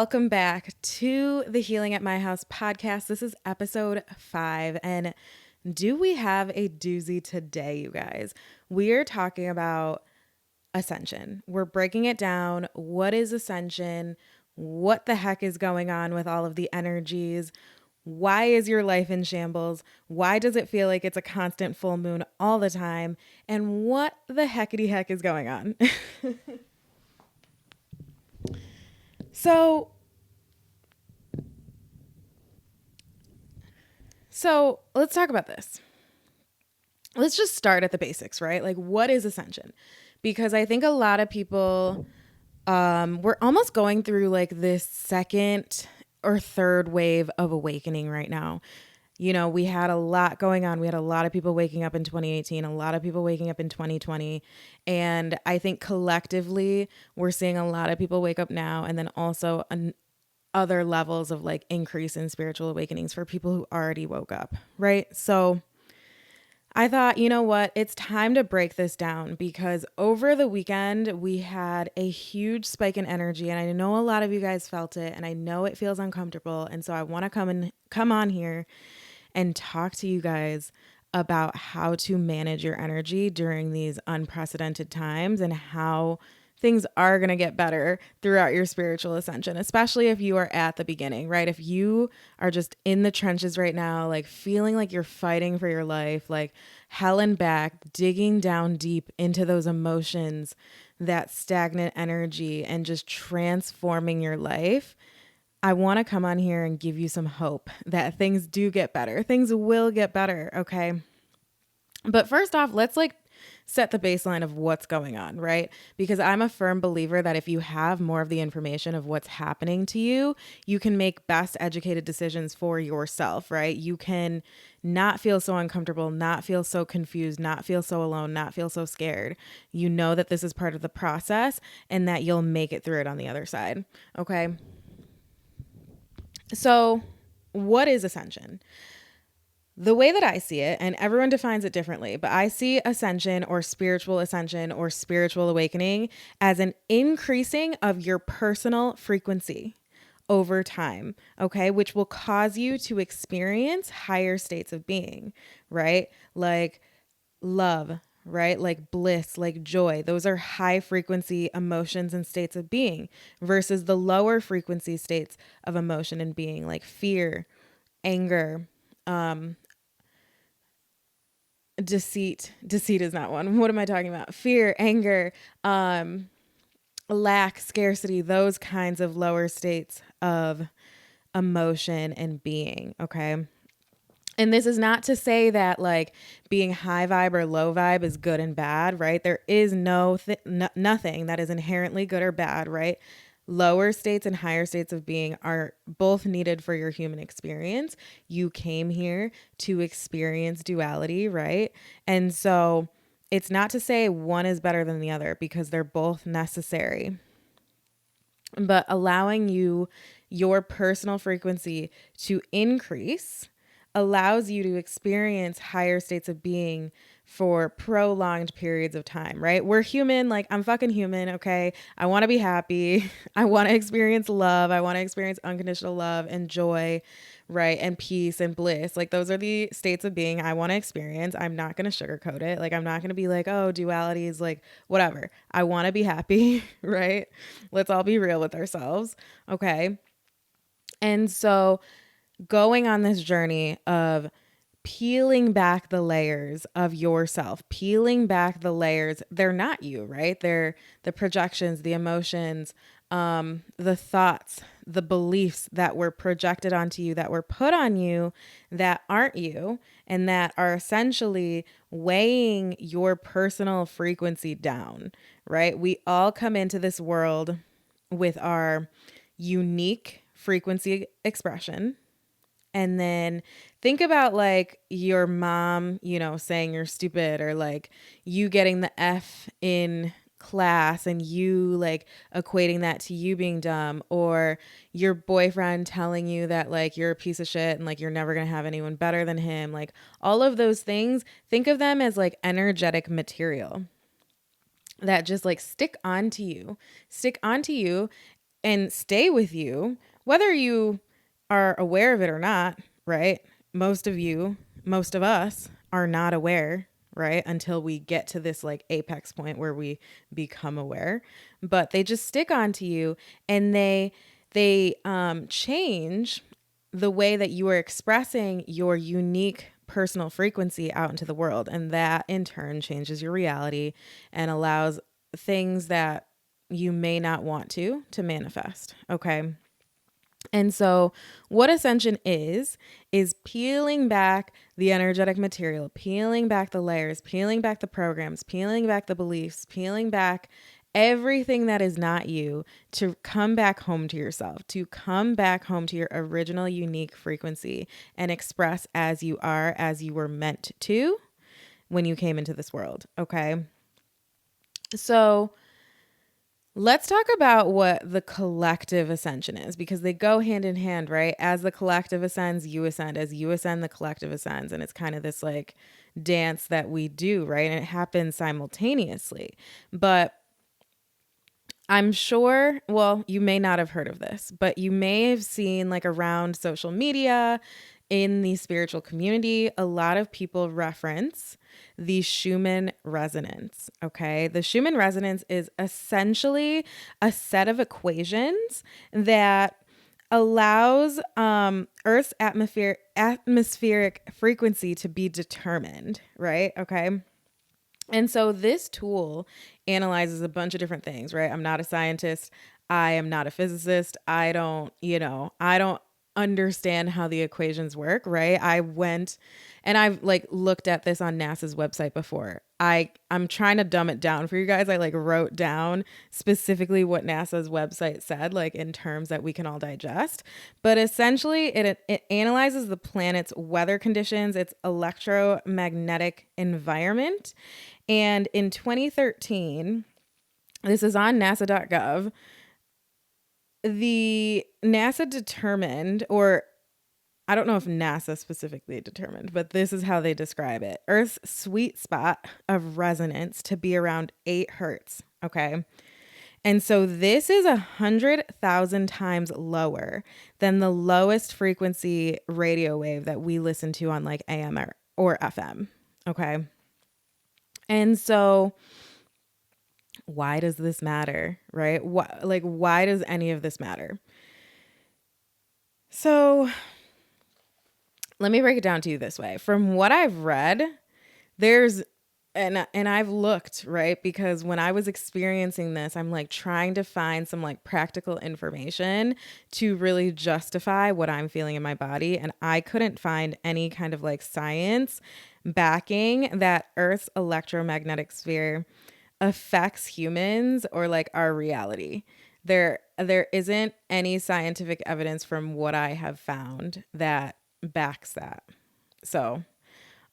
Welcome back to the Healing at My House podcast. This is episode 5. And do we have a doozy today, you guys? We are talking about Ascension. We're breaking it down. What is Ascension? What the heck is going on with all of the energies? Why is your life in shambles? Why does it feel like it's a constant full moon all the time? And what the heckity heck is going on? So, so let's talk about this. Let's just start at the basics, right? Like, what is Ascension? Because I think a lot of people, we're almost going through like this second or third wave of awakening right now. You know, we had a lot going on. We had a lot of people waking up in 2018, a lot of people waking up in 2020. And I think collectively, we're seeing a lot of people wake up now, and then also other levels of like increase in spiritual awakenings for people who already woke up, right? So I thought, you know what? It's time to break this down because over the weekend, we had a huge spike in energy. And I know a lot of you guys felt it, and I know it feels uncomfortable. And so I want to come on here and talk to you guys about how to manage your energy during these unprecedented times and how things are going to get better throughout your spiritual ascension, especially if you are at the beginning, right? If you are just in the trenches right now, like feeling like you're fighting for your life, like hell and back, digging down deep into those emotions, that stagnant energy, and just transforming your life. I want to come on here and give you some hope that things do get better. Things will get better, okay? But first off, let's like set the baseline of what's going on, right? Because I'm a firm believer that if you have more of the information of what's happening to you, you can make best educated decisions for yourself, right? You can not feel so uncomfortable, not feel so confused, not feel so alone, not feel so scared. You know that this is part of the process and that you'll make it through it on the other side, okay? So, what is ascension? The way that I see it, and everyone defines it differently, but I see ascension or spiritual awakening as an increasing of your personal frequency over time, okay, which will cause you to experience higher states of being, right? Like love, right? Like bliss, like joy. Those are high frequency emotions and states of being versus the lower frequency states of emotion and being, like fear, anger, deceit is not one. What am I talking about? Fear, anger, lack, scarcity, those kinds of lower states of emotion and being, okay? And this is not to say that like being high vibe or low vibe is good and bad, right? There is nothing that is inherently good or bad, right? Lower states and higher states of being are both needed for your human experience. You came here to experience duality, right? And so it's not to say one is better than the other because they're both necessary, but allowing your personal frequency to increase allows you to experience higher states of being for prolonged periods of time, right? We're human, like I'm fucking human, okay? I want to be happy. I want to experience love. I want to experience unconditional love and joy, right? And peace and bliss. Like those are the states of being I want to experience. I'm not going to sugarcoat it. Like I'm not going to be like, "Oh, duality is like whatever." I want to be happy, right? Let's all be real with ourselves, okay? And so going on this journey of peeling back the layers of yourself, peeling back the layers. They're not you, right? They're the projections, the emotions, the thoughts, the beliefs that were projected onto you, that were put on you, that aren't you, and that are essentially weighing your personal frequency down, right? We all come into this world with our unique frequency expression, and then think about like your mom, saying you're stupid, or like you getting the F in class and you like equating that to you being dumb, or your boyfriend telling you that like you're a piece of shit and like you're never going to have anyone better than him. Like all of those things, think of them as like energetic material that just like stick onto you and stay with you, whether you are aware of it or not, right? Most of us are not aware, right? Until we get to this like apex point where we become aware. But they just stick onto you, and they change the way that you are expressing your unique personal frequency out into the world. And that in turn changes your reality and allows things that you may not want to manifest. Okay. And so, what Ascension is peeling back the energetic material, peeling back the layers, peeling back the programs, peeling back the beliefs, peeling back everything that is not you to come back home to yourself, to come back home to your original unique frequency and express as you are, as you were meant to when you came into this world. Okay. So, let's talk about what the collective ascension is, because they go hand in hand, right? As the collective ascends, you ascend. As you ascend, the collective ascends. And it's kind of this like dance that we do, right? And it happens simultaneously. But I'm sure, well, you may not have heard of this, but you may have seen like around social media in the spiritual community, a lot of people reference the Schumann resonance. Okay. The Schumann resonance is essentially a set of equations that allows Earth's atmospheric frequency to be determined, right? Okay. And so this tool analyzes a bunch of different things, right? I'm not a scientist. I am not a physicist. I don't understand how the equations work, right? I went and I've like looked at this on NASA's website before. I'm trying to dumb it down for you guys. I like wrote down specifically what NASA's website said, like in terms that we can all digest. But essentially it analyzes the planet's weather conditions, its electromagnetic environment. And in 2013, this is on nasa.gov, the NASA determined, or I don't know if NASA specifically determined, but this is how they describe it. Earth's sweet spot of resonance to be around 8 hertz. Okay. And so this is 100,000 times lower than the lowest frequency radio wave that we listen to on like AM or FM. Okay. And so why does this matter, right? Why does any of this matter? So let me break it down to you this way. From what I've read, there's and I've looked, right? Because when I was experiencing this, I'm like trying to find some like practical information to really justify what I'm feeling in my body, and I couldn't find any kind of like science backing that Earth's electromagnetic sphere affects humans or like our reality. There isn't any scientific evidence from what I have found that backs that. So,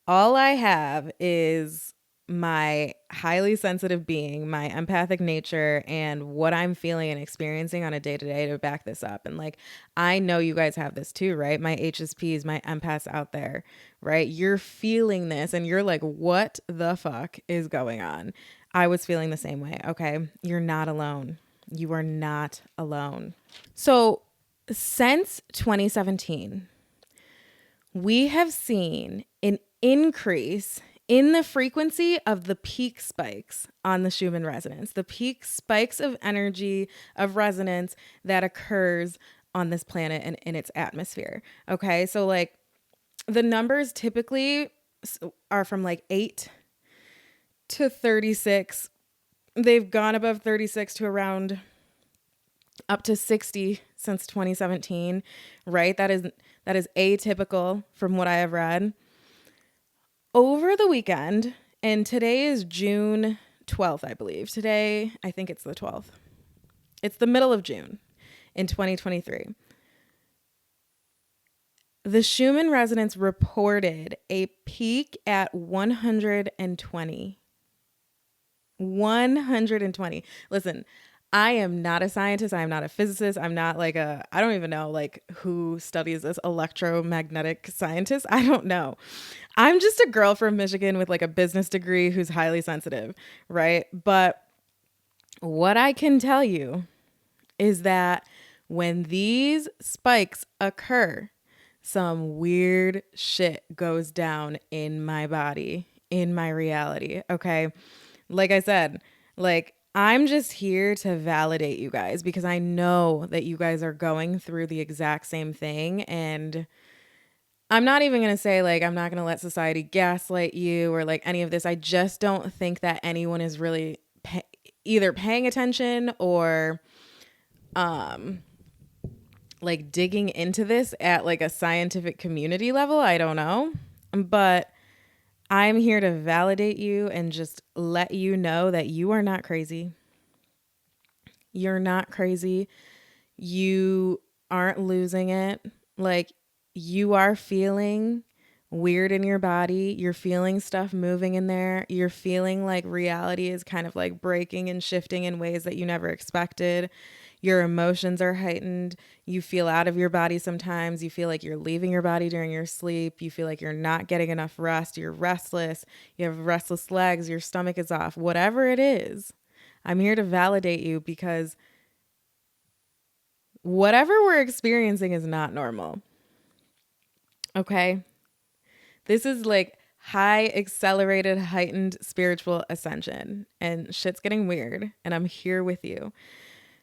all I have is my highly sensitive being, my empathic nature, and what I'm feeling and experiencing on a day to day to back this up. And like, I know you guys have this too, right? My HSPs, my empaths out there, right? You're feeling this and you're like, what the fuck is going on? I was feeling the same way. Okay. You're not alone. You are not alone. So, since 2017, we have seen an increase in the frequency of the peak spikes on the Schumann resonance, the peak spikes of energy, of resonance that occurs on this planet and in its atmosphere. Okay. So, like, the numbers typically are from like 8 to 36. They've gone above 36 to around up to 60 since 2017, right? That is atypical from what I have read. Over the weekend, and today is June 12th, I believe. Today, I think it's the 12th. It's the middle of June in 2023. The Schumann resonance reported a peak at 120. 120. Listen, I am not a scientist. I am not a physicist. I'm not like I don't even know like who studies this electromagnetic scientist. I don't know. I'm just a girl from Michigan with like a business degree who's highly sensitive, right? But what I can tell you is that when these spikes occur, some weird shit goes down in my body, in my reality. Okay. Like I said, like I'm just here to validate you guys because I know that you guys are going through the exact same thing. And I'm not even going to say like, I'm not going to let society gaslight you or like any of this. I just don't think that anyone is really either paying attention or like digging into this at like a scientific community level. I don't know. But I'm here to validate you and just let you know that you are not crazy. You're not crazy. You aren't losing it. Like, you are feeling weird in your body. You're feeling stuff moving in there. You're feeling like reality is kind of like breaking and shifting in ways that you never expected. Your emotions are heightened. You feel out of your body sometimes. You feel like you're leaving your body during your sleep. You feel like you're not getting enough rest. You're restless. You have restless legs. Your stomach is off. Whatever it is, I'm here to validate you because whatever we're experiencing is not normal. Okay? This is like high, accelerated, heightened spiritual ascension, and shit's getting weird, and I'm here with you.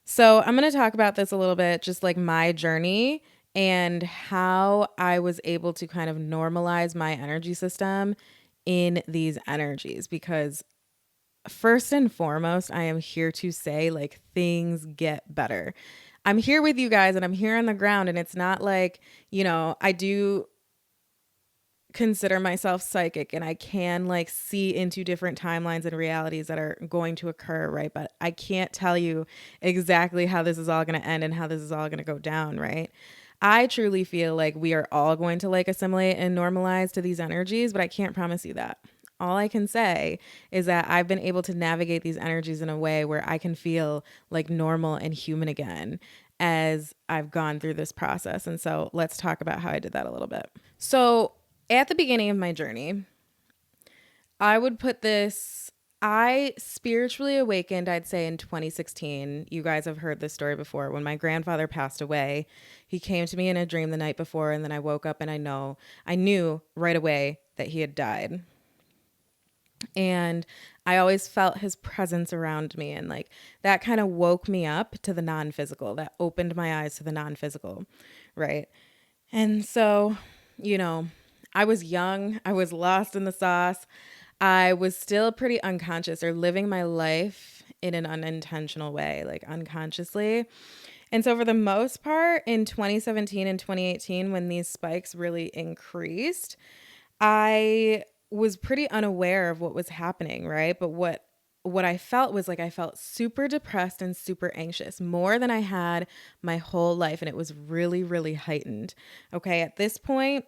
So, I'm going to talk about this a little bit, just like my journey and how I was able to kind of normalize my energy system in these energies because first and foremost, I am here to say like things get better. I'm here with you guys and I'm here on the ground, and it's not like, I do consider myself psychic and I can like see into different timelines and realities that are going to occur, right? But I can't tell you exactly how this is all going to end and how this is all going to go down, right? I truly feel like we are all going to like assimilate and normalize to these energies, but I can't promise you that. All I can say is that I've been able to navigate these energies in a way where I can feel like normal and human again as I've gone through this process. And so let's talk about how I did that a little bit. So, at the beginning of my journey, I would put this, I spiritually awakened, I'd say in 2016. You guys have heard this story before. When my grandfather passed away, he came to me in a dream the night before, and then I woke up and I knew right away that he had died. And I always felt his presence around me, and like that kind of woke me up to the non-physical, that opened my eyes to the non-physical, right? And so, you know, I was young, I was lost in the sauce. I was still pretty unconscious or living my life in an unintentional way, like unconsciously. And so, for the most part, in 2017 and 2018, when these spikes really increased, I was pretty unaware of what was happening, right? But what I felt was like I felt super depressed and super anxious, more than I had my whole life, and it was really really heightened. Okay, at this point,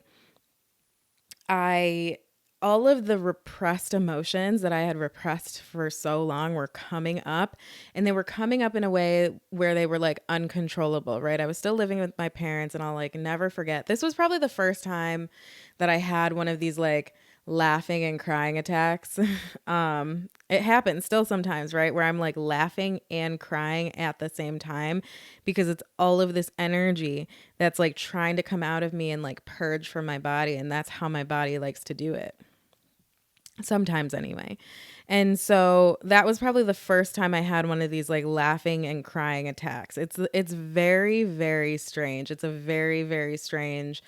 I all of the repressed emotions that I had repressed for so long were coming up, and they were coming up in a way where they were like uncontrollable, right? I was still living with my parents, and I'll like never forget. This was probably the first time that I had one of these like laughing and crying attacks. It happens still sometimes, right? Where I'm like laughing and crying at the same time because it's all of this energy that's like trying to come out of me and like purge from my body. And that's how my body likes to do it. Sometimes anyway. And so that was probably the first time I had one of these like laughing and crying attacks. It's very, very strange. It's a very, very strange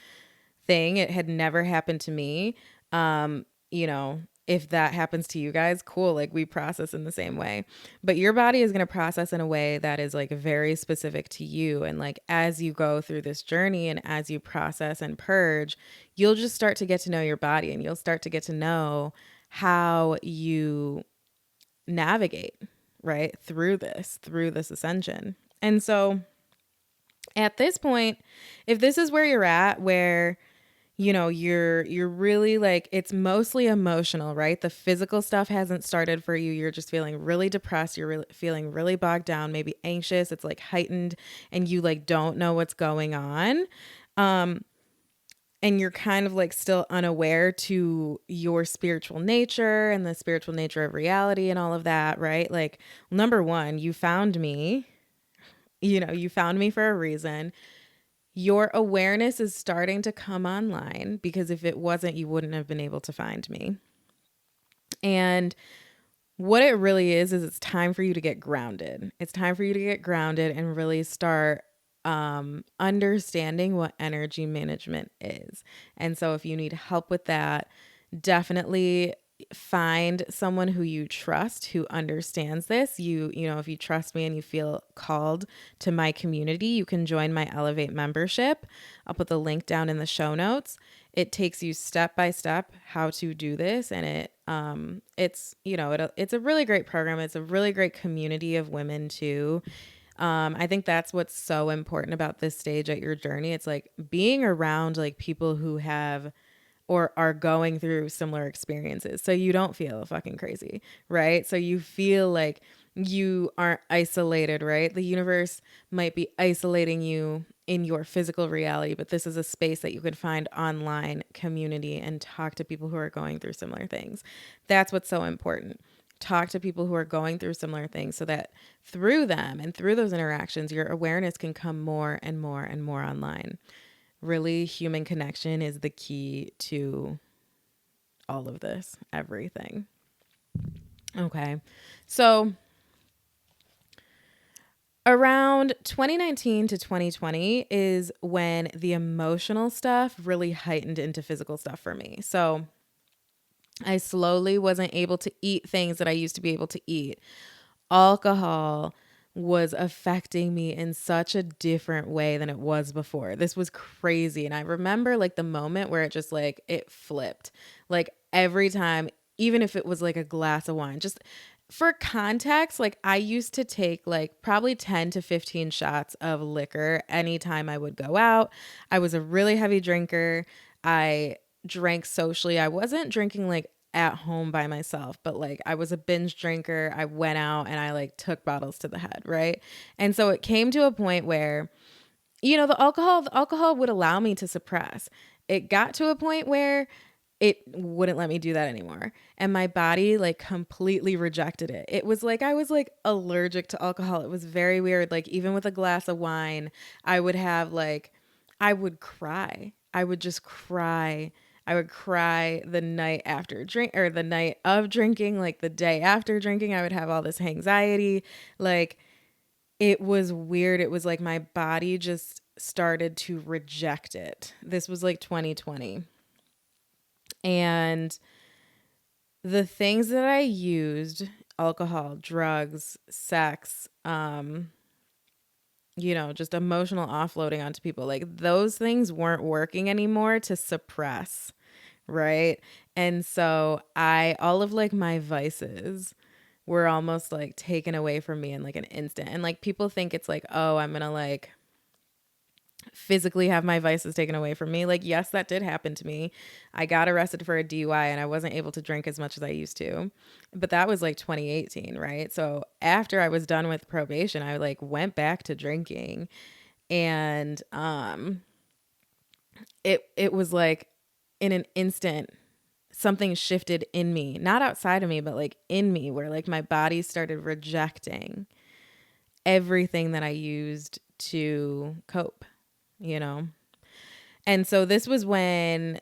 thing. It had never happened to me. You know, if that happens to you guys, cool. Like we process in the same way. But your body is going to process in a way that is like very specific to you. And like as you go through this journey and as you process and purge, you'll just start to get to know your body, and you'll start to get to know how you navigate right through this ascension. And so at this point, if this is where you're at, where you're really like, it's mostly emotional, right? The physical stuff hasn't started for you. You're just feeling really depressed. You're feeling really bogged down, maybe anxious. It's like heightened, and you like don't know what's going on. And you're kind of like still unaware to your spiritual nature and the spiritual nature of reality and all of that, right? Like, number one, you found me. You found me for a reason. Your awareness is starting to come online because if it wasn't, you wouldn't have been able to find me. And what it really is it's time for you to get grounded. It's time for you to get grounded and really start understanding what energy management is. And so if you need help with that, definitely find someone who you trust who understands this. If you trust me and you feel called to my community, you can join my Elevate membership. I'll put the link down in the show notes. It takes you step by step how to do this, and it's a really great program. It's a really great community of women too. I think that's what's so important about this stage at your journey. It's like being around like people who have or are going through similar experiences. So you don't feel fucking crazy, right? So you feel like you aren't isolated, right? The universe might be isolating you in your physical reality, but this is a space that you can find online community and talk to people who are going through similar things. That's what's so important. Talk to people who are going through similar things so that through them and through those interactions, your awareness can come more and more and more online. Really, human connection is the key to all of this, everything. Okay. So around 2019 to 2020 is when the emotional stuff really heightened into physical stuff for me. So I slowly wasn't able to eat things that I used to be able to eat. Alcohol was affecting me in such a different way than it was before. This was crazy. And I remember like the moment where it just like it flipped. Like every time, even if it was like a glass of wine, just for context, like I used to take like probably 10 to 15 shots of liquor anytime I would go out. I was a really heavy drinker. I drank socially. I wasn't drinking like at home by myself, but like I was a binge drinker. I went out and I like took bottles to the head, right? And so it came to a point where the alcohol would allow me to suppress. It got to a point where it wouldn't let me do that anymore. And my body like completely rejected it. It was like I was like allergic to alcohol. It was very weird. Like even with a glass of wine, I would have like I would cry. I would just cry. I would cry the night after drink or the night of drinking, like the day after drinking. I would have all this anxiety. Like it was weird. It was like my body just started to reject it. This was like 2020. And the things that I used, alcohol, drugs, sex, just emotional offloading onto people, like those things weren't working anymore to suppress, right? And so all of like my vices were almost like taken away from me in like an instant. And like people think it's like, oh, I'm gonna like physically have my vices taken away from me. Like, yes, that did happen to me. I got arrested for a DUI and I wasn't able to drink as much as I used to. But that was like 2018, right? So after I was done with probation, I like went back to drinking and it was like in an instant something shifted in me, not outside of me, but like in me where like my body started rejecting everything that I used to cope, you know? And so this was when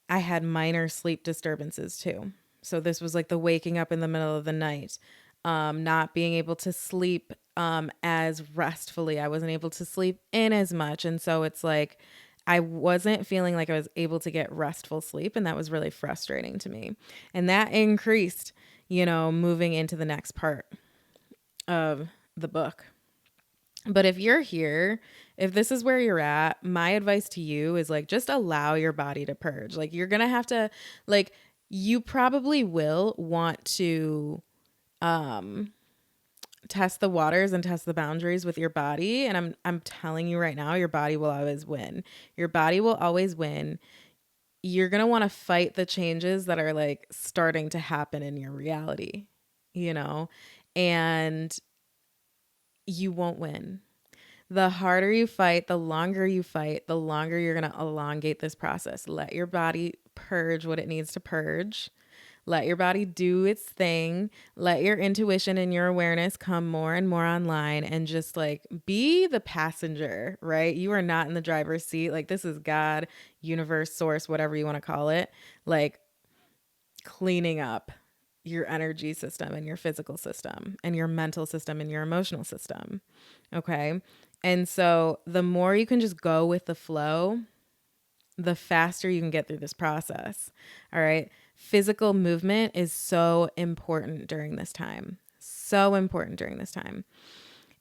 I had minor sleep disturbances too. So this was like the waking up in the middle of the night, not being able to sleep as restfully. I wasn't able to sleep in as much. And so it's like I wasn't feeling like I was able to get restful sleep. And that was really frustrating to me. And that increased, moving into the next part of the book. But if you're here, if this is where you're at, my advice to you is like just allow your body to purge. Like you're going to have to like you probably will want to test the waters and test the boundaries with your body, and I'm telling you right now, your body will always win. Your body will always win. You're going to want to fight the changes that are like starting to happen in your reality, and you won't win. The harder you fight, the longer you fight, the longer you're going to elongate this process. Let your body purge what it needs to purge. Let your body do its thing. Let your intuition and your awareness come more and more online, and just like be the passenger, right? You are not in the driver's seat. Like, this is God, universe, source, whatever you want to call it. Like, cleaning up your energy system and your physical system and your mental system and your emotional system. Okay. And so the more you can just go with the flow, the faster you can get through this process. All right. Physical movement is so important during this time. So important during this time.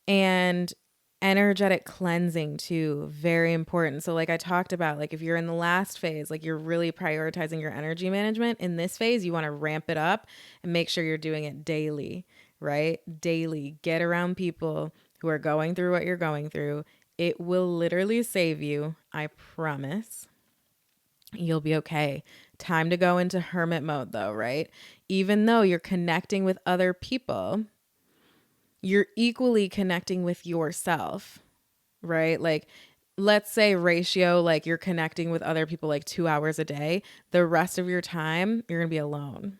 And energetic cleansing too, very important. So like I talked about, like if you're in the last phase, like you're really prioritizing your energy management. In this phase, you want to ramp it up and make sure you're doing it daily, right? Daily. Get around people who are going through what you're going through. It will literally save you. I promise. You'll be okay. Time to go into hermit mode though, right? Even though you're connecting with other people, you're equally connecting with yourself, right? Like, let's say ratio, like you're connecting with other people like 2 hours a day. The rest of your time, you're going to be alone.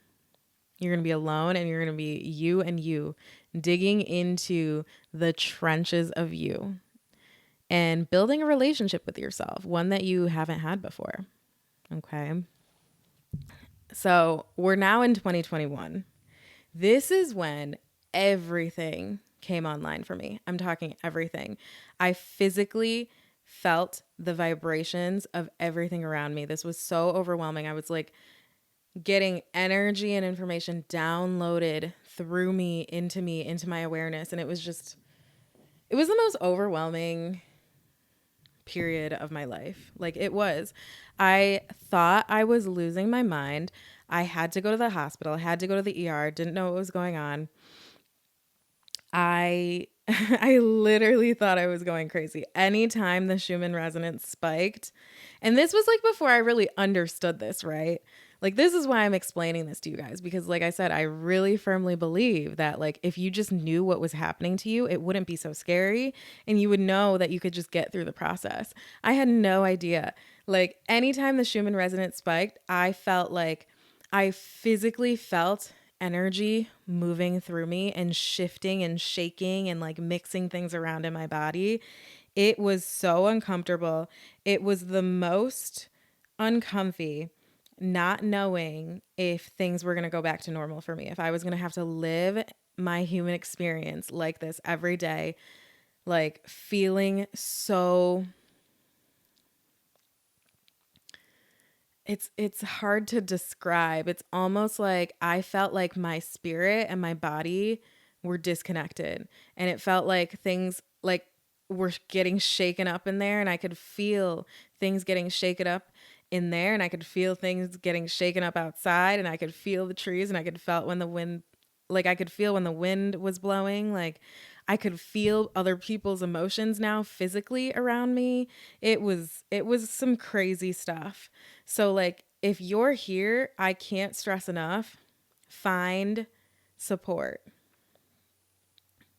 You're going to be alone, and you're going to be you and you digging into the trenches of you and building a relationship with yourself, one that you haven't had before. Okay. So we're now in 2021. This is when everything came online for me. I'm talking everything. I physically felt the vibrations of everything around me. This was so overwhelming. I was like getting energy and information downloaded through me, into my awareness. And it was the most overwhelming period of my life. Like, it was. I thought I was losing my mind. I had to go to the hospital. I had to go to the ER. Didn't know what was going on. I I literally thought I was going crazy. Anytime the Schumann resonance spiked, and this was like before I really understood this, right? Like, this is why I'm explaining this to you guys, because like I said, I really firmly believe that like if you just knew what was happening to you, it wouldn't be so scary, and you would know that you could just get through the process. I had no idea. Like, anytime the Schumann resonance spiked, I physically felt energy moving through me and shifting and shaking and like mixing things around in my body. It was so uncomfortable. It was the most uncomfy, not knowing if things were going to go back to normal for me, if I was going to have to live my human experience like this every day, like feeling so. It's hard to describe. It's almost like I felt like my spirit and my body were disconnected, and it felt like things like were getting shaken up in there, and I could feel things getting shaken up in there, and I could feel things getting shaken up outside, and I could feel the trees, and I could felt when the wind like I could feel when the wind was blowing, like I could feel other people's emotions now physically around me. It was some crazy stuff. So like if you're here, I can't stress enough, find support.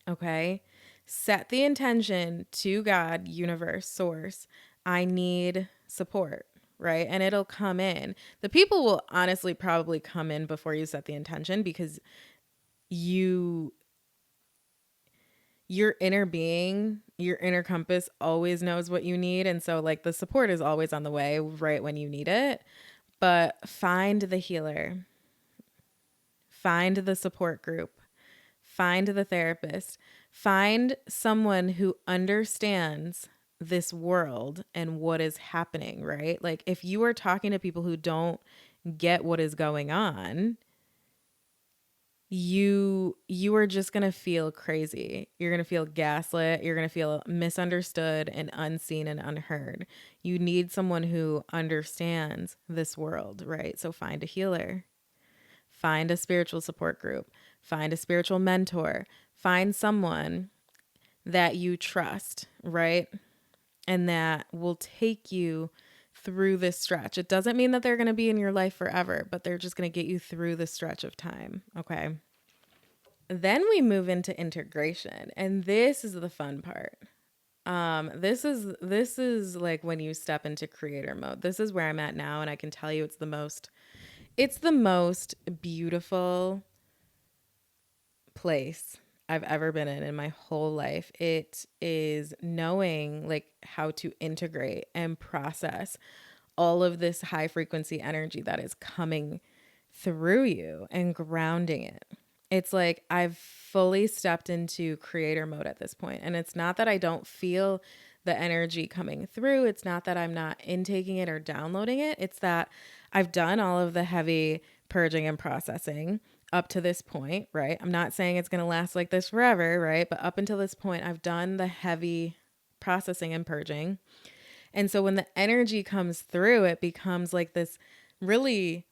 Okay? Set the intention to God, universe, source. I need support, right? And it'll come in. The people will honestly probably come in before you set the intention, because you your inner being, your inner compass always knows what you need. And so, like, the support is always on the way right when you need it. But find the healer, find the support group, find the therapist, find someone who understands this world and what is happening, right? Like, if you are talking to people who don't get what is going on, you are just going to feel crazy. You're going to feel gaslit, you're going to feel misunderstood and unseen and unheard. You need someone who understands this world, right? So find a healer, find a spiritual support group, find a spiritual mentor, find someone that you trust, right? And that will take you through this stretch. It doesn't mean that they're going to be in your life forever, but they're just going to get you through the stretch of time, okay? Then we move into integration, and this is the fun part. This is like when you step into creator mode. This is where I'm at now, and I can tell you it's the most It's the most beautiful place I've ever been in my whole life. It is knowing like how to integrate and process all of this high frequency energy that is coming through you and grounding it. It's like I've fully stepped into creator mode at this point. And it's not that I don't feel the energy coming through. It's not that I'm not intaking it or downloading it. It's that I've done all of the heavy purging and processing up to this point, right? I'm not saying it's going to last like this forever, right? But up until this point, I've done the heavy processing and purging. And so when the energy comes through, it becomes like this really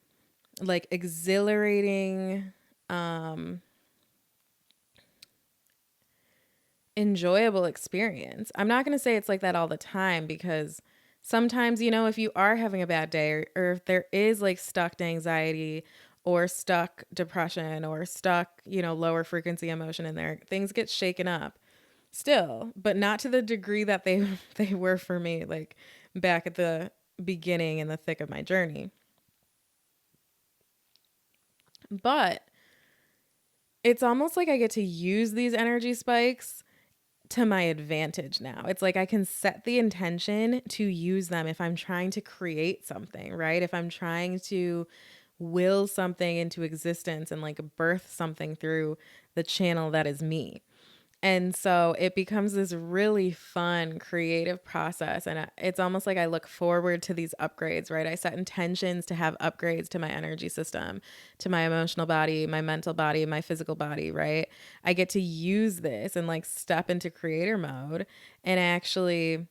like exhilarating, enjoyable experience. I'm not going to say it's like that all the time because sometimes, you know, if you are having a bad day or if there is like stuck anxiety or stuck depression or stuck, you know, lower frequency emotion in there, things get shaken up still, but not to the degree that they were for me like back at the beginning in the thick of my journey. But it's almost like I get to use these energy spikes to my advantage now. It's like I can set the intention to use them if I'm trying to create something, right? If I'm trying to will something into existence and like birth something through the channel that is me. And so it becomes this really fun, creative process. And it's almost like I look forward to these upgrades, right? I set intentions to have upgrades to my energy system, to my emotional body, my mental body, my physical body, right? I get to use this and like step into creator mode and actually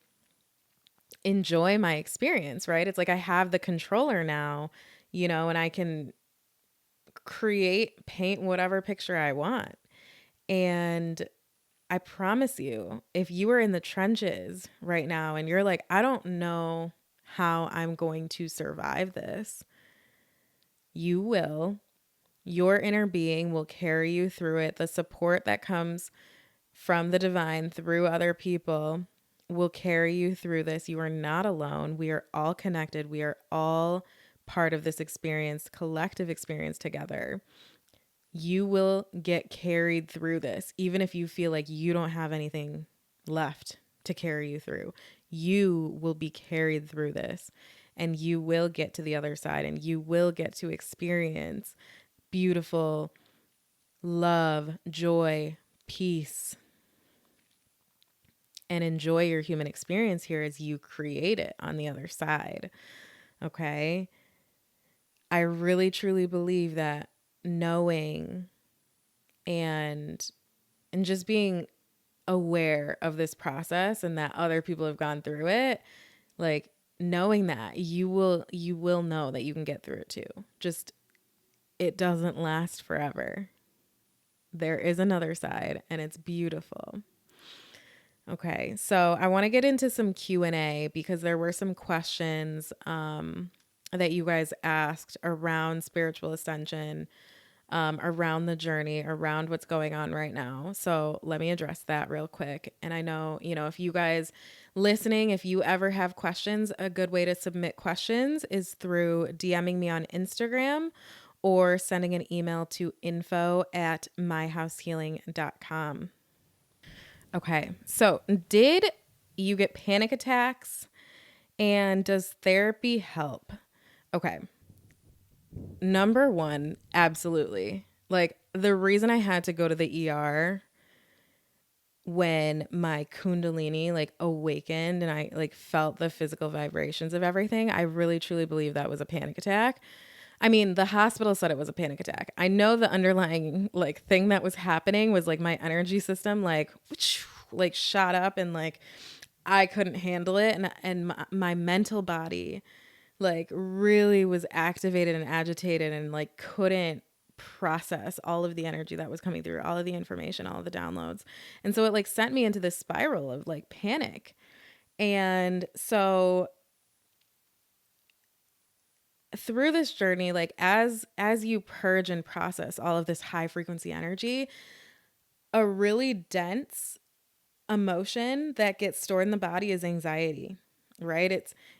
enjoy my experience, right? It's like I have the controller now, you know, and I can paint whatever picture I want. And I promise you, if you are in the trenches right now and you're like, I don't know how I'm going to survive this, you will. Your inner being will carry you through it. The support that comes from the divine through other people will carry you through this. You are not alone. We are all connected. We are all part of this experience, collective experience together. You will get carried through this, even if you feel like you don't have anything left to carry you through. You will be carried through this and you will get to the other side and you will get to experience beautiful love, joy, peace, and enjoy your human experience here as you create it on the other side. Okay. I really truly believe that knowing and just being aware of this process and that other people have gone through it, like knowing that you will know that you can get through it too. Just it doesn't last forever. There is another side and it's beautiful. Okay, so I want to get into some Q&A because there were some questions that you guys asked around spiritual ascension, around the journey, around what's going on right now. So let me address that real quick. And I know, you know, if you guys listening, if you ever have questions, a good way to submit questions is through DMing me on Instagram or sending an email to info@myhousehealing.com. Okay. So did you get panic attacks and does therapy help? Okay. Number one, absolutely. Like the reason I had to go to the ER when my kundalini like awakened and I like felt the physical vibrations of everything, I really truly believe that was a panic attack. I mean, the hospital said it was a panic attack. I know the underlying like thing that was happening was like my energy system like shot up and like I couldn't handle it and my mental body like really was activated and agitated and like couldn't process all of the energy that was coming through, all of the information, all of the downloads. And so it like sent me into this spiral of like panic. And so through this journey, like as you purge and process all of this high frequency energy, a really dense emotion that gets stored in the body is anxiety. right?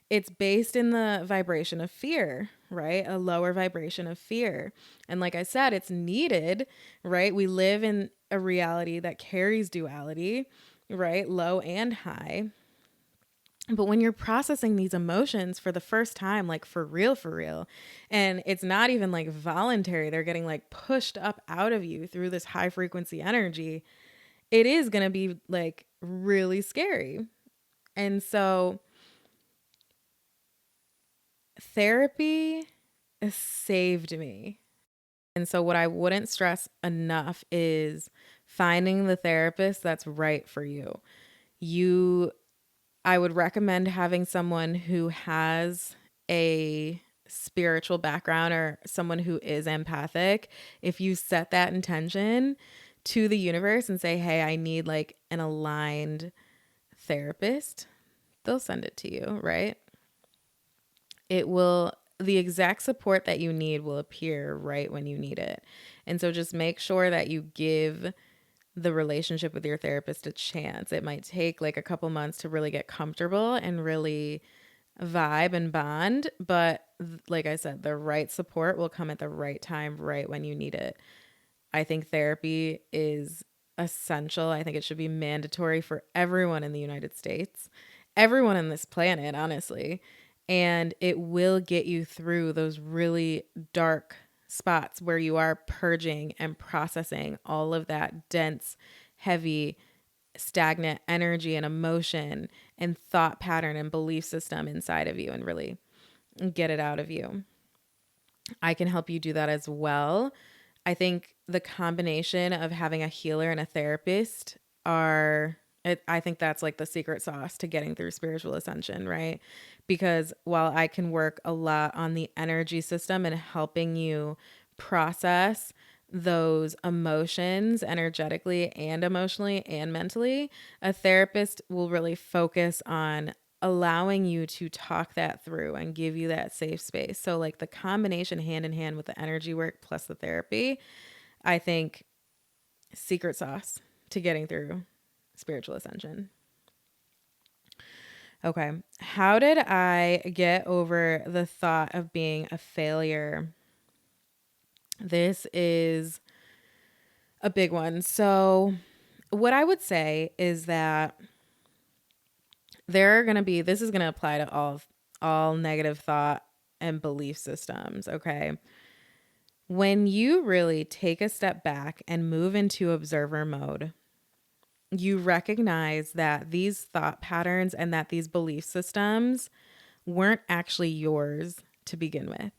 It's based in the vibration of fear, right? A lower vibration of fear. And like I said, it's needed, right? We live in a reality that carries duality, right? Low and high. But when you're processing these emotions for the first time, like for real, and it's not even like voluntary, they're getting like pushed up out of you through this high frequency energy, it is going to be like really scary. And so therapy saved me. And so what I wouldn't stress enough is finding the therapist that's right for you. You I would recommend having someone who has a spiritual background or someone who is empathic. If you set that intention to the universe and say, "Hey, I need like an aligned therapist," they'll send it to you, right? It will, the exact support that you need will appear right when you need it. And so just make sure that you give the relationship with your therapist a chance. It might take like a couple months to really get comfortable and really vibe and bond, but like I said, the right support will come at the right time, right when you need it. I think therapy is essential. I think it should be mandatory for everyone in the United States, everyone on this planet, honestly. And it will get you through those really dark spots where you are purging and processing all of that dense, heavy, stagnant energy and emotion and thought pattern and belief system inside of you and really get it out of you. I can help you do that as well. I think the combination of having a healer and a therapist I think that's like the secret sauce to getting through spiritual ascension, right? Because while I can work a lot on the energy system and helping you process those emotions energetically and emotionally and mentally, a therapist will really focus on allowing you to talk that through and give you that safe space. So like the combination hand in hand with the energy work plus the therapy, I think secret sauce to getting through spiritual ascension. Okay. How did I get over the thought of being a failure? This is a big one. So what I would say is that there are going to be, this is going to apply to all negative thought and belief systems, okay? When you really take a step back and move into observer mode, you recognize that these thought patterns and that these belief systems weren't actually yours to begin with,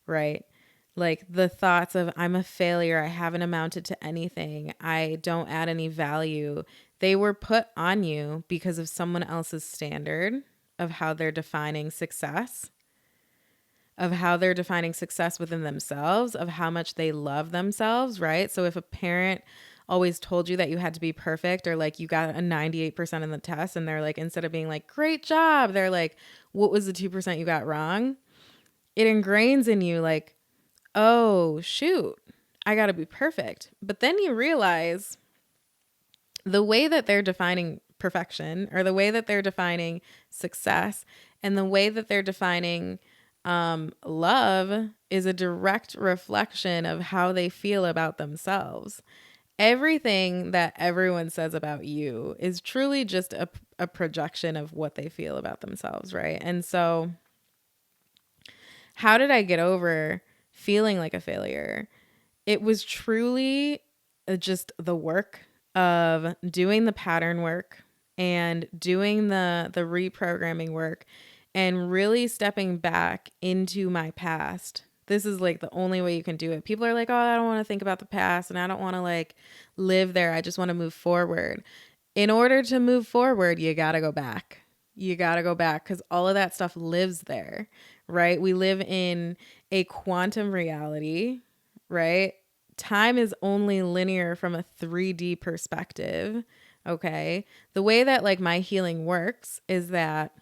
right? Like the thoughts of, I'm a failure, I haven't amounted to anything, I don't add any value, they were put on you because of someone else's standard of how they're defining success, of how they're defining success within themselves, of how much they love themselves, right? So if a parent always told you that you had to be perfect or like you got a 98% in the test and they're like, instead of being like, great job, they're like, what was the 2% you got wrong? It ingrains in you like, oh, shoot, I got to be perfect. But then you realize the way that they're defining perfection or the way that they're defining success and the way that they're defining love is a direct reflection of how they feel about themselves. Everything that everyone says about you is truly just a projection of what they feel about themselves, right? And so, how did I get over feeling like a failure? It was truly just the work of doing the pattern work and doing the reprogramming work and really stepping back into my past. This is like the only way you can do it. People are like, "Oh, I don't want to think about the past and I don't want to like live there. I just want to move forward." In order to move forward, you got to go back. You got to go back because all of that stuff lives there, right? We live in a quantum reality, right? Time is only linear from a 3D perspective. Okay. The way that like my healing works is that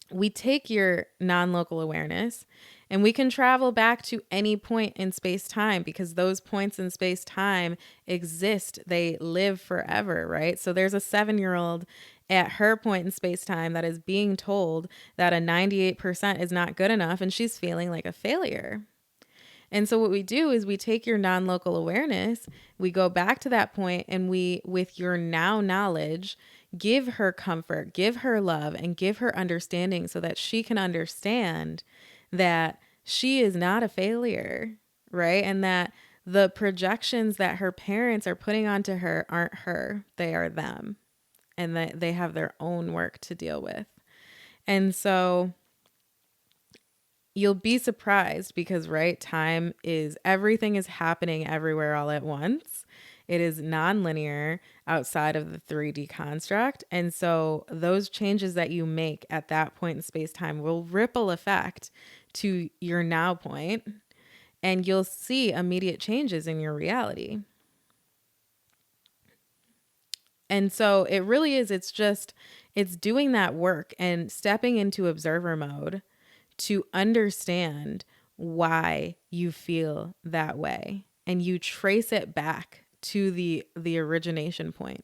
we take your non-local awareness And we can travel back to any point in space time because those points in space time exist. They live forever, right? So there's a 7-year-old at her point in space time that is being told that a 98% is not good enough and she's feeling like a failure. And so what we do is we take your non-local awareness, we go back to that point, and we, with your now knowledge, give her comfort, give her love, and give her understanding so that she can understand that she is not a failure, right? And that the projections that her parents are putting onto her aren't her, they are them. And that they have their own work to deal with. And so you'll be surprised because, right, time is, everything is happening everywhere all at once. It is nonlinear outside of the 3D construct. And so those changes that you make at that point in space time will ripple effect to your now point, and you'll see immediate changes in your reality. And so it really is, it's doing that work and stepping into observer mode to understand why you feel that way, and you trace it back to the origination point.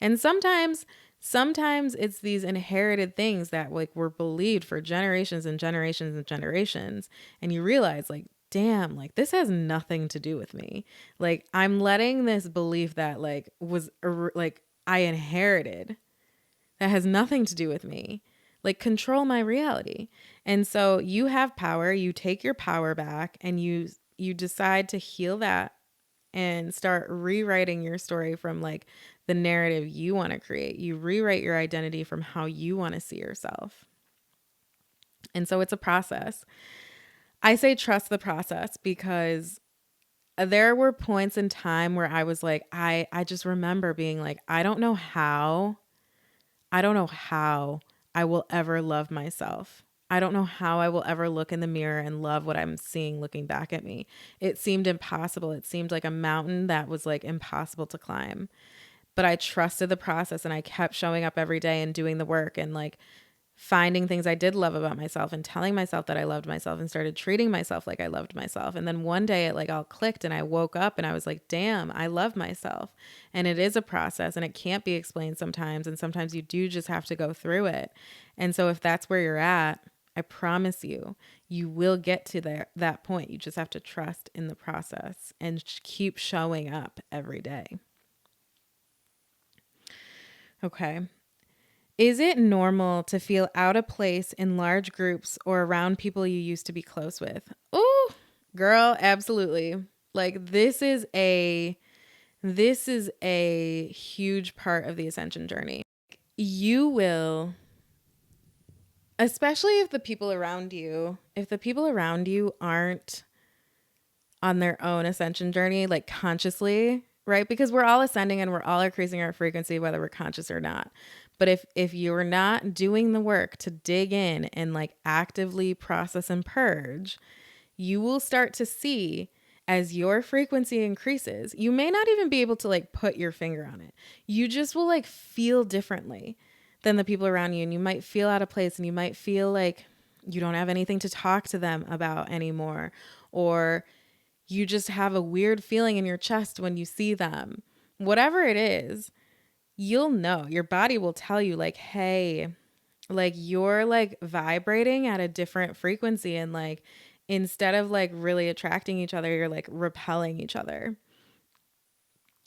And sometimes it's these inherited things that like were believed for generations and generations and generations, and you realize like, damn, like this has nothing to do with me. Like I'm letting this belief that like was like I inherited, that has nothing to do with me, like control my reality. And so you have power, you take your power back, and you decide to heal that and start rewriting your story from like the narrative you want to create. You rewrite your identity from how you want to see yourself. And so it's a process. I say trust the process because there were points in time where I was like, I just remember being like, I don't know how I will ever love myself. I don't know how I will ever look in the mirror and love what I'm seeing looking back at me. It seemed impossible. It seemed like a mountain that was like impossible to climb. But I trusted the process and I kept showing up every day and doing the work and like finding things I did love about myself and telling myself that I loved myself and started treating myself like I loved myself. And then one day it like all clicked and I woke up and I was like, damn, I love myself. And it is a process and it can't be explained sometimes. And sometimes you do just have to go through it. And so if that's where you're at, I promise you, you will get to that point. You just have to trust in the process and keep showing up every day. Okay. Is it normal to feel out of place in large groups or around people you used to be close with? Oh, girl, absolutely. Like this is a huge part of the ascension journey. You will, especially if the people around you aren't on their own ascension journey, like consciously, right? Because we're all ascending and we're all increasing our frequency, whether we're conscious or not. But if you're not doing the work to dig in and like actively process and purge, you will start to see as your frequency increases, you may not even be able to like put your finger on it. You just will like feel differently than the people around you. And you might feel out of place and you might feel like you don't have anything to talk to them about anymore. Or you just have a weird feeling in your chest when you see them. Whatever it is, you'll know. Your body will tell you like, hey, like you're like vibrating at a different frequency, and like instead of like really attracting each other, you're like repelling each other.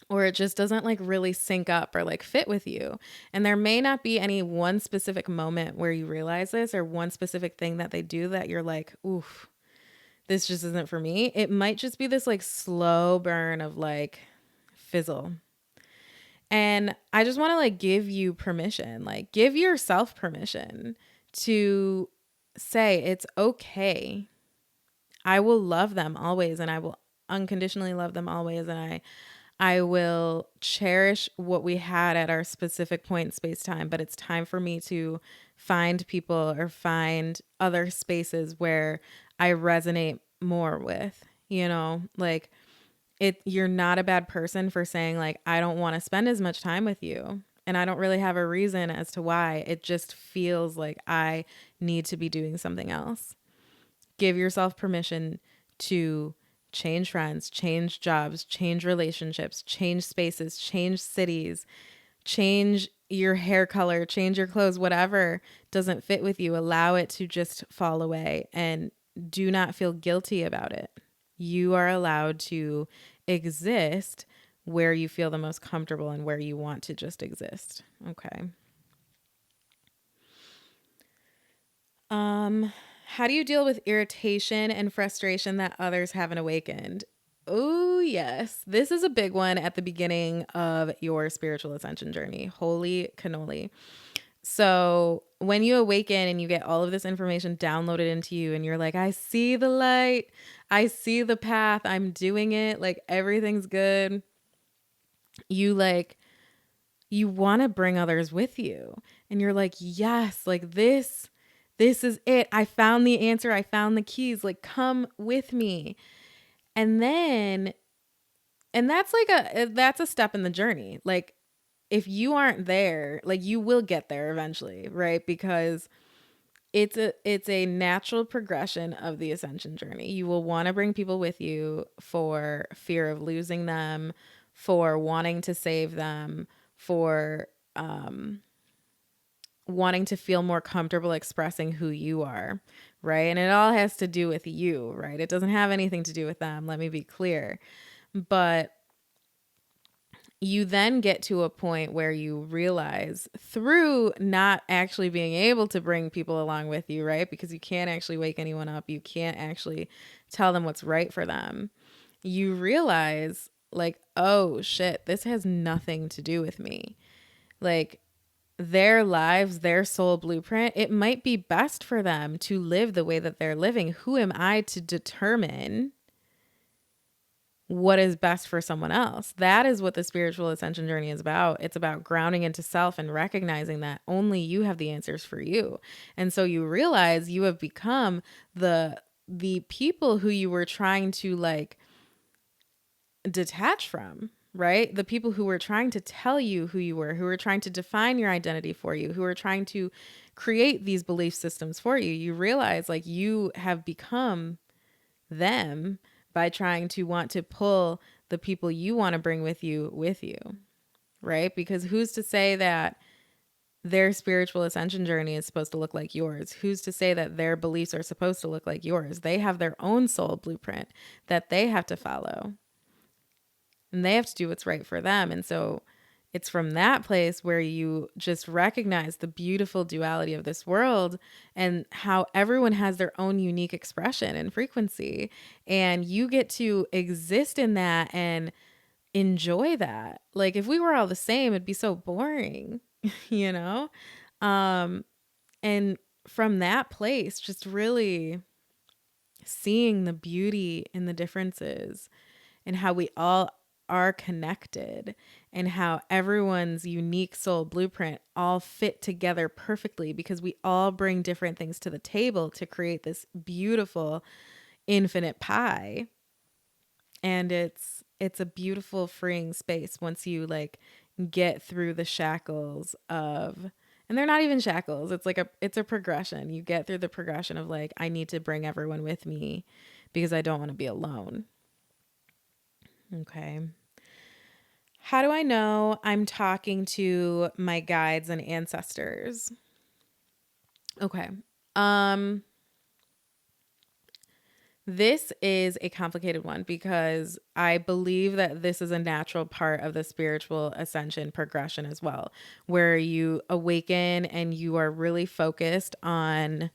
Or it just doesn't like really sync up or like fit with you. And there may not be any one specific moment where you realize this or one specific thing that they do that you're like, oof, this just isn't for me. It might just be this like slow burn of like fizzle. And I just want to like give you permission, like give yourself permission to say it's okay. I will love them always, and I will unconditionally love them always, and I will cherish what we had at our specific point in space time, but it's time for me to find people or find other spaces where I resonate more with, like you're not a bad person for saying like, I don't want to spend as much time with you. And I don't really have a reason as to why. It just feels like I need to be doing something else. Give yourself permission to change friends, change jobs, change relationships, change spaces, change cities, change your hair color, change your clothes, whatever doesn't fit with you. Allow it to just fall away and do not feel guilty about it. You are allowed to exist where you feel the most comfortable and where you want to just exist. Okay. How do you deal with irritation and frustration that others haven't awakened? Oh, yes. This is a big one at the beginning of your spiritual ascension journey. Holy cannoli. So, when you awaken and you get all of this information downloaded into you, and you're like, I see the light, I see the path, I'm doing it, like everything's good. You like, you want to bring others with you. And you're like, yes, like this is it. I found the answer. I found the keys. Like, come with me. And then, and that's a step in the journey. Like, if you aren't there, like you will get there eventually, right? Because it's a natural progression of the ascension journey. You will want to bring people with you for fear of losing them, for wanting to save them, for wanting to feel more comfortable expressing who you are, right? And it all has to do with you, right? It doesn't have anything to do with them. Let me be clear. But you then get to a point where you realize through not actually being able to bring people along with you, right? Because you can't actually wake anyone up. You can't actually tell them what's right for them. You realize, like, oh shit, this has nothing to do with me. Like, their lives, their soul blueprint, it might be best for them to live the way that they're living. Who am I to determine what is best for someone else? That is what the spiritual ascension journey is about. It's about grounding into self and recognizing that only you have the answers for you. And so you realize you have become the people who you were trying to like detach from, right? The people who were trying to tell you who you were, who were trying to define your identity for you, who were trying to create these belief systems for you. You realize like you have become them by trying to want to pull the people you want to bring with you, right? Because who's to say that their spiritual ascension journey is supposed to look like yours? Who's to say that their beliefs are supposed to look like yours? They have their own soul blueprint that they have to follow, and they have to do what's right for them. And so it's from that place where you just recognize the beautiful duality of this world and how everyone has their own unique expression and frequency. And you get to exist in that and enjoy that. Like if we were all the same, it'd be so boring, you know? And from that place, just really seeing the beauty in the differences and how we all are connected and how everyone's unique soul blueprint all fit together perfectly because we all bring different things to the table to create this beautiful infinite pie. And it's a beautiful freeing space once you like get through the shackles of, and they're not even shackles. It's a progression. You get through the progression of like, I need to bring everyone with me because I don't want to be alone. Okay. How do I know I'm talking to my guides and ancestors? Okay. This is a complicated one because I believe that this is a natural part of the spiritual ascension progression as well, where you awaken and you are really focused on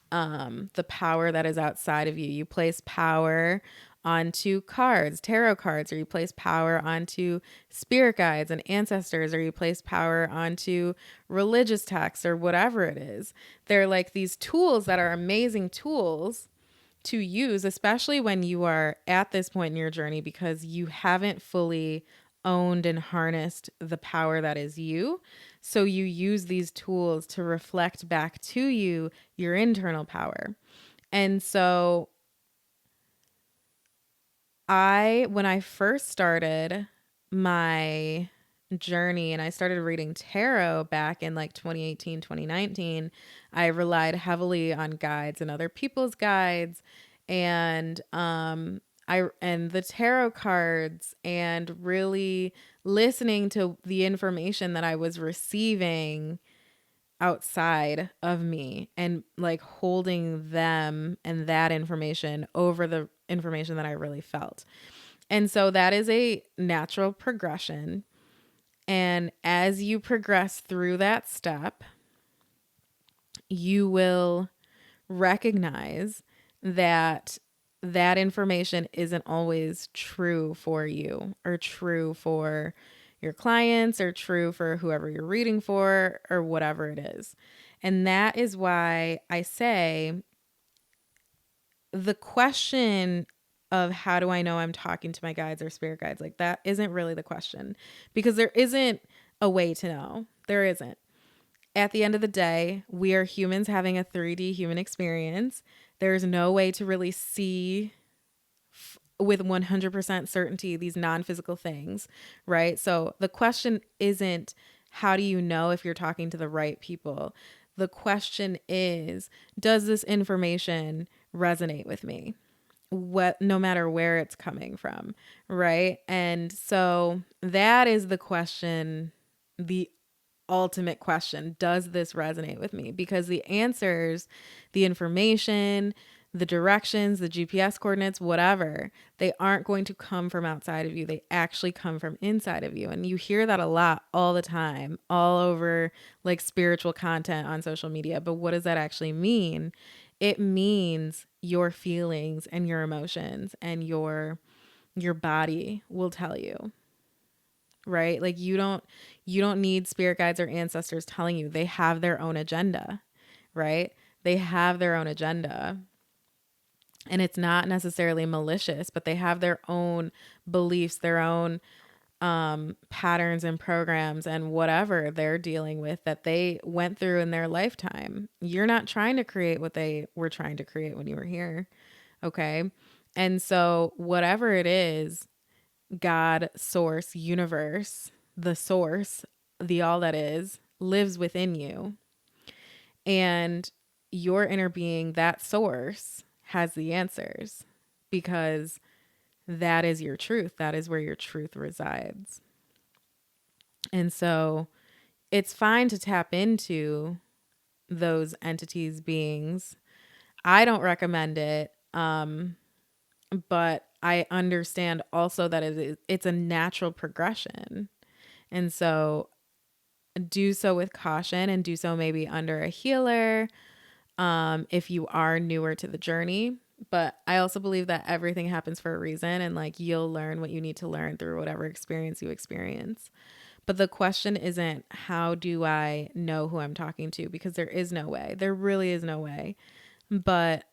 the power that is outside of you. You place power onto cards, tarot cards, or you place power onto spirit guides and ancestors, or you place power onto religious texts or whatever it is. They're like these tools that are amazing tools to use, especially when you are at this point in your journey because you haven't fully owned and harnessed the power that is you. So you use these tools to reflect back to you your internal power. And so when I first started my journey and I started reading tarot back in like 2018, 2019, I relied heavily on guides and other people's guides and the tarot cards and really listening to the information that I was receiving outside of me and like holding them and that information over the information that I really felt. And so that is a natural progression. And as you progress through that step, you will recognize that that information isn't always true for you or true for your clients or true for whoever you're reading for or whatever it is. And that is why I say the question of how do I know I'm talking to my guides or spirit guides, like that isn't really the question because there isn't a way to know. There isn't. At the end of the day, we are humans having a 3D human experience. There's no way to really see with 100% certainty these non-physical things, right? So the question isn't how do you know if you're talking to the right people? The question is, does this information resonate with me? No matter where it's coming from, right? And so that is the question, the ultimate question. Does this resonate with me? Because the answers, the information, the directions, the GPS coordinates, whatever, they aren't going to come from outside of you. They actually come from inside of you. And you hear that a lot all the time, all over like spiritual content on social media. But what does that actually mean? It means your feelings and your emotions and your body will tell you, right? Like you don't need spirit guides or ancestors telling you. They have their own agenda, right? They have their own agenda. And it's not necessarily malicious, but they have their own beliefs, their own patterns and programs and whatever they're dealing with that they went through in their lifetime. You're not trying to create what they were trying to create when you were here. Okay. And so whatever it is, God, source, universe, the source, the all that is, lives within you. And your inner being, that source, has the answers because that is your truth. That is where your truth resides. And so it's fine to tap into those entities, beings. I don't recommend it. But I understand also that it's a natural progression. And so do so with caution and do so maybe under a healer if you are newer to the journey. But I also believe that everything happens for a reason and like you'll learn what you need to learn through whatever experience you experience. But the question isn't how do I know who I'm talking to, because there is no way. There really is no way. But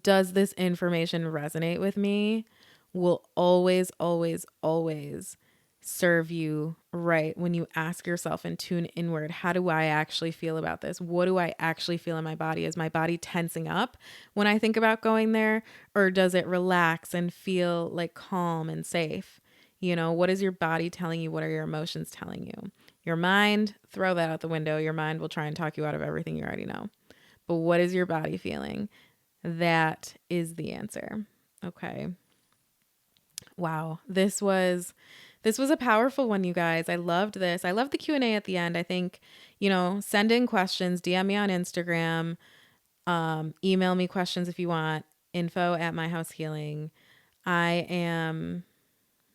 does this information resonate with me will always, always, always serve you right when you ask yourself and tune inward. How do I actually feel about this? What do I actually feel in my body? Is my body tensing up when I think about going there? Or does it relax and feel like calm and safe? You know, what is your body telling you? What are your emotions telling you? Your mind, throw that out the window. Your mind will try and talk you out of everything you already know. But what is your body feeling? That is the answer. Okay. Wow. This was a powerful one, you guys. I loved this. I loved the Q&A at the end. I think, send in questions, DM me on Instagram, email me questions if you want, info@myhousehealing.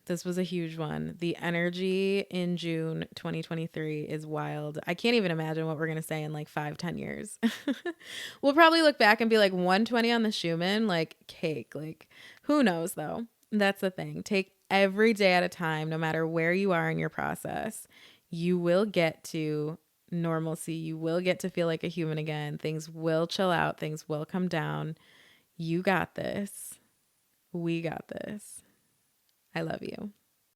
This was a huge one. The energy in June 2023 is wild. I can't even imagine what we're going to say in like 5-10 years. We'll probably look back and be like 120 on the Schumann, like cake. Like who knows though? That's the thing. Take every day at a time, no matter where you are in your process. You will get to normalcy. You will get to feel like a human again. Things will chill out. Things will come down. You got this. We got this. I love you.